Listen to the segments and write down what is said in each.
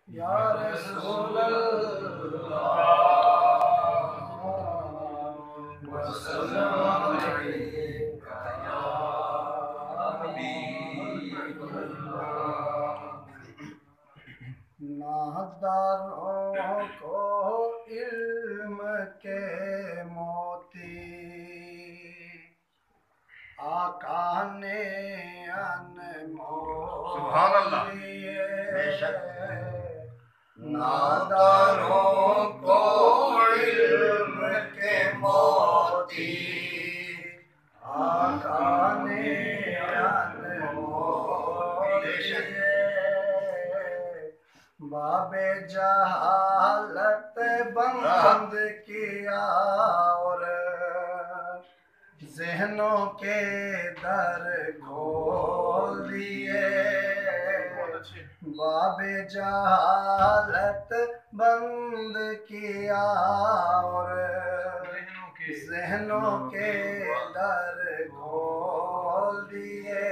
या रसूल अल्लाह वसल्लम अलैका या हबीबल्लाह। नादारों को इल्म के मोती आका ने अनमोल दिए। नादारों को इल्म के मोती आका ने अनमोल दिए। बाबे जहालत बंद किया और ज़हनों के दर खोल दिए। बाबे जहालत बंद किया और ज़हनों के दर खोल दिए।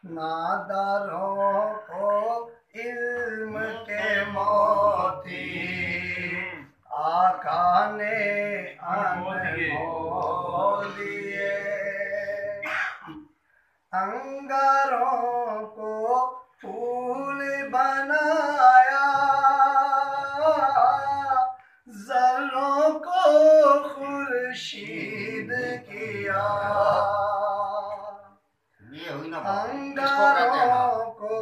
नादारों को इल्म के मोती आका ने अनमोल दिए। अंगारों को फूल बनाया, ज़र्रों को खुर्शीद किया। अंगारों को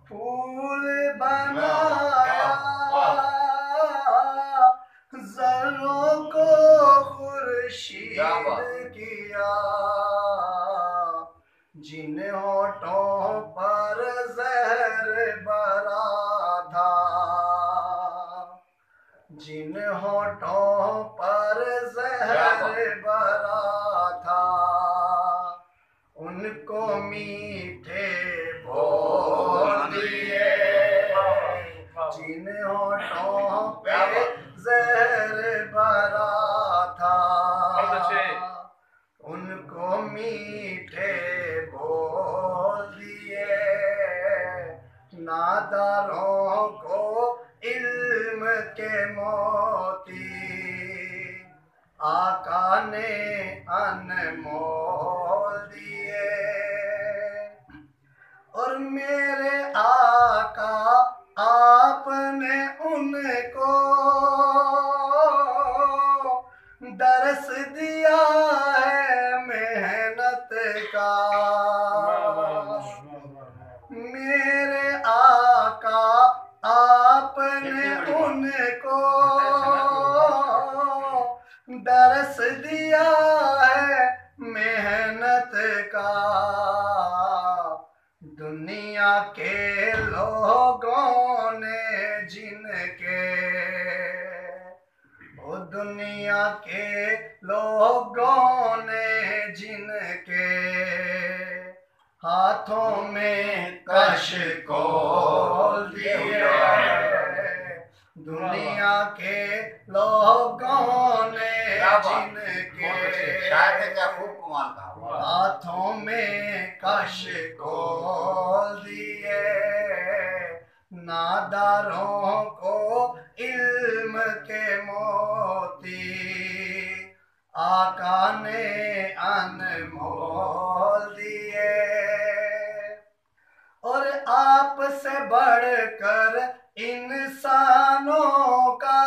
फूल बनाया, ज़र्रों को खुर्शीद किया। जिन होठों पर ज़हर भरा था, जिन होठों पर ज़हर भरा था, उनको मीठे बोल दिए। जिन होठों पे ज़हर भरा था, उनको मीठे बोल दिए। नादारों को इल्म के मोती आका ने अनमोल दिए। और मेरे आका आपने उनको दर्स दिया है मेहनत का। मेरे आका आपने उनको दर्स दिया है मेहनत का। दुनिया के लोगों ने जिनके, वो दुनिया के लोगों ने जिनके हाथों में कश खोल दिए। दुनिया के लोगों ने जिनके हाथों में कश खोल दिए। नादारों को इल्म के मोती आका ने अनमोल दिए। और आपसे बढ़कर इंसानों का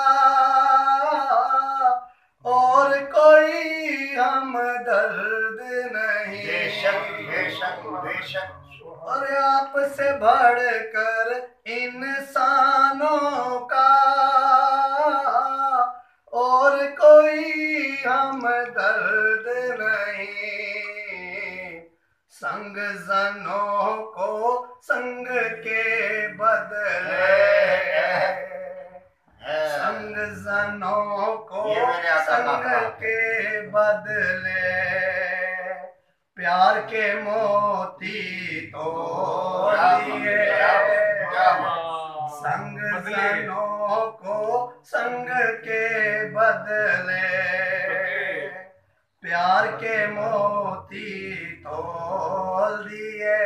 और कोई हमदर्द नहीं। बेशक बेशक बेशक। और आपसे बढ़कर इंसानों का और कोई हमदर्द नहीं। संग जनों को संग के बदले, संग जनों को संग के बदले प्यार के मोती तोड़ दिए। संग जनों को संग के बदले प्यार के मोती तोड़ दिए।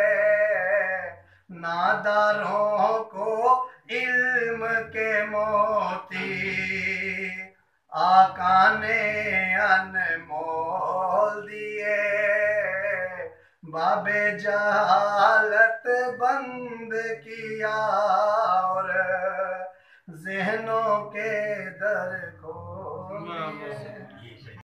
नादारों को इल्म के मोती आका ने अनमोल दिए, बाबे जहालत बंद किया और जहनों के दर खोल दिए।